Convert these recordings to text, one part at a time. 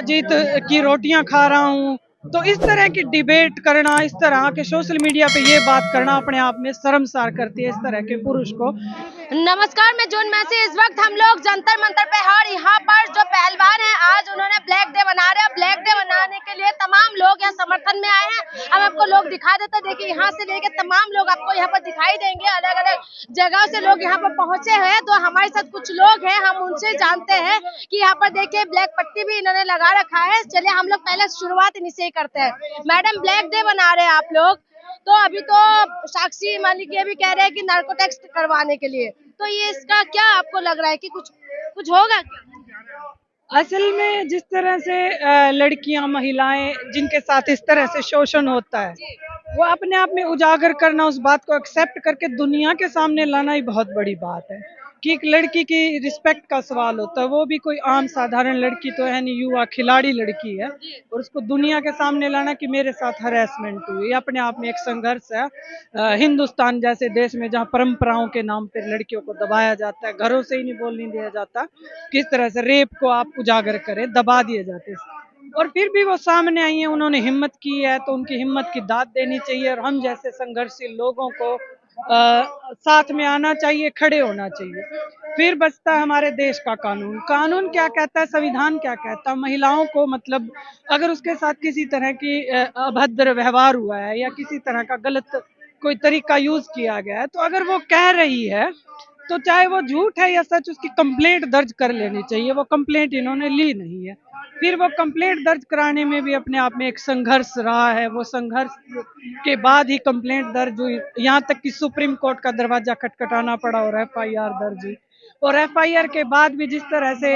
जीत की रोटियां खा रहा हूँ। तो इस तरह की डिबेट करना, इस तरह के सोशल मीडिया पे ये बात करना अपने आप में शर्मसार करती है इस तरह के पुरुष को। नमस्कार, मैं जून मैसी। इस वक्त हम लोग जंतर मंतर पे हैं और यहाँ पर जो पहलवान है आज उन्होंने ब्लैक डे बना रहे हैं। ब्लैक डे मनाने के लिए तमाम लोग यहाँ समर्थन में आए हैं। हम आपको लोग दिखा देते हैं। देखिए यहाँ से लेके तमाम लोग आपको यहाँ पर दिखाई देंगे। अलग अलग जगह से लोग यहाँ पर पहुंचे हैं। तो हमारे साथ कुछ लोग हैं, हम उनसे जानते हैं कि यहाँ पर देखिए ब्लैक पट्टी भी इन्होंने लगा रखा है। चलिए हम लोग पहले शुरुआत इन्हीं से ही करते हैं। मैडम, ब्लैक डे बना रहे हैं आप लोग, तो अभी तो साक्षी मालिक ये भी कह रहे हैं कि नार्को टेस्ट करवाने के लिए, तो ये इसका क्या आपको लग रहा है कि कुछ कुछ होगा क्या? असल में जिस तरह से लड़कियां, महिलाएं जिनके साथ इस तरह से शोषण होता है, वो अपने आप में उजागर करना, उस बात को एक्सेप्ट करके दुनिया के सामने लाना ही बहुत बड़ी बात है कि एक लड़की की रिस्पेक्ट का सवाल होता है। वो भी कोई आम साधारण लड़की तो है नहीं, युवा खिलाड़ी लड़की है, और उसको दुनिया के सामने लाना कि मेरे साथ हरेसमेंट हुई, ये अपने आप में एक संघर्ष है। हिंदुस्तान जैसे देश में जहाँ परंपराओं के नाम पर लड़कियों को दबाया जाता है, घरों से ही नहीं बोलने दिया जाता, किस तरह से रेप को आप उजागर करें, दबा दिए जाते हैं, और फिर भी वो सामने आई है, उन्होंने हिम्मत की है, तो उनकी हिम्मत की दाद देनी चाहिए। और हम जैसे संघर्षशील लोगों को साथ में आना चाहिए, खड़े होना चाहिए। फिर बचता है हमारे देश का कानून। कानून क्या कहता है, संविधान क्या कहता है? महिलाओं को मतलब अगर उसके साथ किसी तरह की अभद्र व्यवहार हुआ है या किसी तरह का गलत कोई तरीका यूज किया गया है, तो अगर वो कह रही है तो चाहे वो झूठ है या सच, उसकी कंप्लेंट दर्ज कर लेनी चाहिए। वो कंप्लेंट इन्होंने ली नहीं है। फिर वो कंप्लेंट दर्ज कराने में भी अपने आप में एक संघर्ष रहा है। वो संघर्ष के बाद ही कंप्लेंट दर्ज हुई, यहाँ तक कि सुप्रीम कोर्ट का दरवाजा खटखटाना पड़ा और एफआईआर दर्ज हुई। और एफआईआर के बाद भी जिस तरह से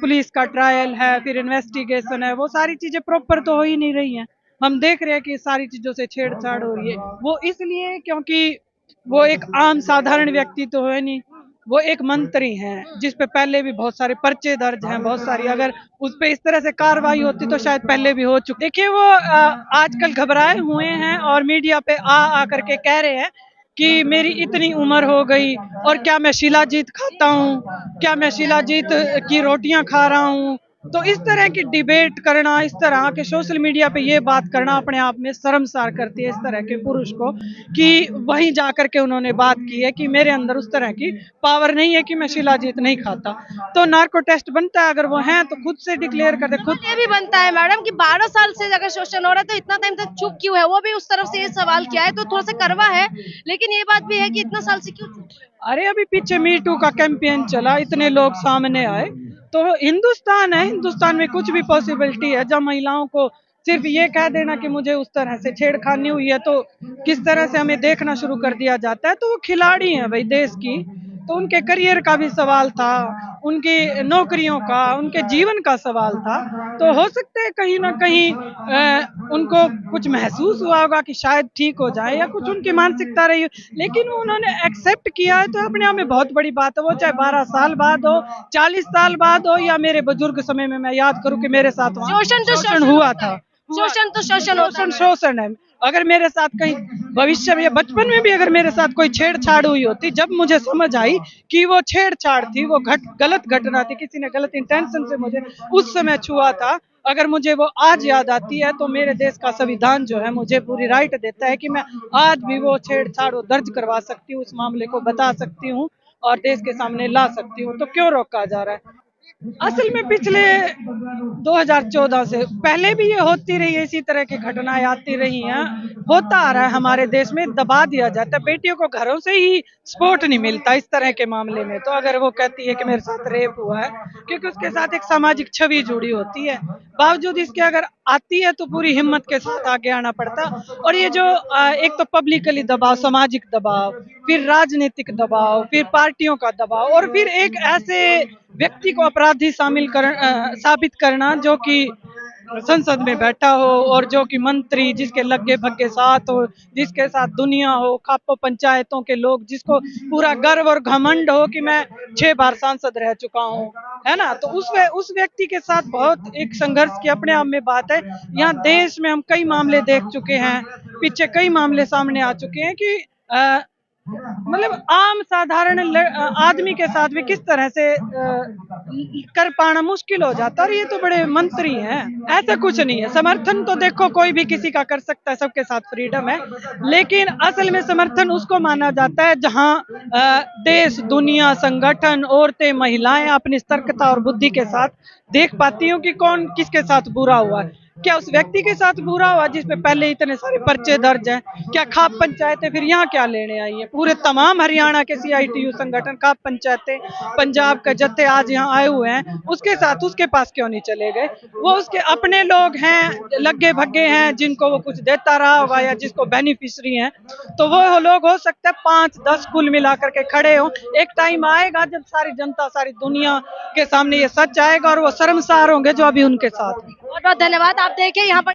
पुलिस का ट्रायल है, फिर इन्वेस्टिगेशन है, वो सारी चीजें प्रॉपर तो हो ही नहीं रही हैं। हम देख रहे हैं कि सारी चीजों से छेड़छाड़ हो रही है। वो इसलिए क्योंकि वो एक आम साधारण व्यक्ति तो है नहीं, वो एक मंत्री हैं जिस पे पहले भी बहुत सारे पर्चे दर्ज हैं, बहुत सारी, अगर उस पे इस तरह से कार्रवाई होती तो शायद पहले भी हो चुकी। देखिए वो आजकल घबराए हुए हैं और मीडिया पे आ करके कह रहे हैं कि मेरी इतनी उम्र हो गई और क्या मैं शिलाजीत खाता हूँ, क्या मैं शिलाजीत की रोटियां खा रहा हूँ। तो इस तरह की डिबेट करना, इस तरह के सोशल मीडिया पे ये बात करना अपने आप में शर्मसार करती है इस तरह के पुरुष को, कि वहीं जाकर के उन्होंने बात की है कि मेरे अंदर उस तरह की पावर नहीं है कि मैं शिलाजीत नहीं खाता। तो नार्को टेस्ट बनता है, अगर वो हैं तो खुद से डिक्लेयर कर दे। खुद ये भी बनता है मैडम कि 12 साल से अगर शोषण हो रहा है तो इतना टाइम तक चुप क्यों है? वो भी उस तरफ से ये सवाल किया है, तो थोड़ा सा करवा है, लेकिन ये बात भी है कि इतना साल से क्यों चुप है? अरे अभी पीछे मी टू का कैंपेन चला, इतने लोग सामने आए। तो हिंदुस्तान है, हिंदुस्तान में कुछ भी पॉसिबिलिटी है। जब महिलाओं को सिर्फ ये कह देना कि मुझे उस तरह से छेड़खानी हुई है तो किस तरह से हमें देखना शुरू कर दिया जाता है। तो वो खिलाड़ी हैं भाई देश की, तो उनके करियर का भी सवाल था, उनकी नौकरियों का, उनके जीवन का सवाल था। तो हो सकता है कहीं ना कहीं उनको कुछ महसूस हुआ होगा कि शायद ठीक हो जाए, या कुछ उनकी मानसिकता रही हो, लेकिन उन्होंने एक्सेप्ट किया है, तो अपने आप में बहुत बड़ी बात है। वो चाहे 12 साल बाद हो, 40 साल बाद हो, या मेरे बुजुर्ग समय में मैं याद करूं कि मेरे साथ वहाँ शोषण तो शोषण हुआ था। शोषण तो शोषण होता है। शोषण है। अगर मेरे साथ कहीं भविष्य में या बचपन में भी अगर मेरे साथ कोई छेड़छाड़ हुई होती, जब मुझे समझ आई कि वो छेड़छाड़ थी, वो गलत घटना थी, किसी ने गलत इंटेंशन से मुझे उस समय छुआ था, अगर मुझे वो आज याद आती है, तो मेरे देश का संविधान जो है मुझे पूरी राइट देता है कि मैं आज भी वो छेड़छाड़ दर्ज करवा सकती हूँ, उस मामले को बता सकती हूँ और देश के सामने ला सकती हूँ। तो क्यों रोका जा रहा है? असल में पिछले 2014 से पहले भी ये होती रही है, इसी तरह की घटनाएं आती रही हैं, होता आ रहा है। हमारे देश में दबा दिया जाता है, बेटियों को घरों से ही सपोर्ट नहीं मिलता इस तरह के मामले में। तो अगर वो कहती है कि मेरे साथ रेप हुआ है, क्योंकि उसके साथ एक सामाजिक छवि जुड़ी होती है, बावजूद इसके अगर आती है तो पूरी हिम्मत के साथ आगे आना पड़ता। और ये जो एक तो पब्लिकली दबाव, सामाजिक दबाव, फिर राजनीतिक दबाव, फिर पार्टियों का दबाव, और फिर एक ऐसे व्यक्ति को अपराधी साबित करना जो कि संसद में बैठा हो और जो कि मंत्री, जिसके लगे भग्गे साथ हो, जिसके साथ दुनिया हो, खापो पंचायतों के लोग, जिसको पूरा गर्व और घमंड हो कि मैं 6 बार सांसद रह चुका हूँ, है ना। तो उस व्यक्ति के साथ बहुत एक संघर्ष की अपने आप में बात है। यहाँ देश में हम कई मामले देख चुके हैं, पीछे कई मामले सामने आ चुके हैं कि मतलब आम साधारण आदमी के साथ भी किस तरह से कर पाना मुश्किल हो जाता है। और ये तो बड़े मंत्री हैं, ऐसा कुछ नहीं है। समर्थन तो देखो कोई भी किसी का कर सकता है, सबके साथ फ्रीडम है, लेकिन असल में समर्थन उसको माना जाता है जहां देश, दुनिया, संगठन, औरतें, महिलाएं अपनी सतर्कता और बुद्धि के साथ देख पाती हूँ कि कौन किसके साथ बुरा हुआ है। क्या उस व्यक्ति के साथ बुरा हुआ जिसपे पहले इतने सारे पर्चे दर्ज हैं? क्या खाप पंचायतें फिर यहाँ क्या लेने आई हैं? पूरे तमाम हरियाणा के CITU संगठन, खाप पंचायतें, पंजाब के जत्थे आज यहाँ आए हुए हैं, उसके साथ उसके पास क्यों नहीं चले गए? वो उसके अपने लोग हैं, लगे भगे हैं, जिनको वो कुछ देता रहा होगा या जिसको बेनिफिशरी हैं, तो वो लोग हो सकता है 5-10 कुल मिलाकर के खड़े हों। एक टाइम आएगा जब सारी जनता, सारी दुनिया के सामने ये सच आएगा और वो शर्मसार होंगे जो अभी उनके साथ हैं। बहुत बहुत धन्यवाद। आप देखें यहाँ पर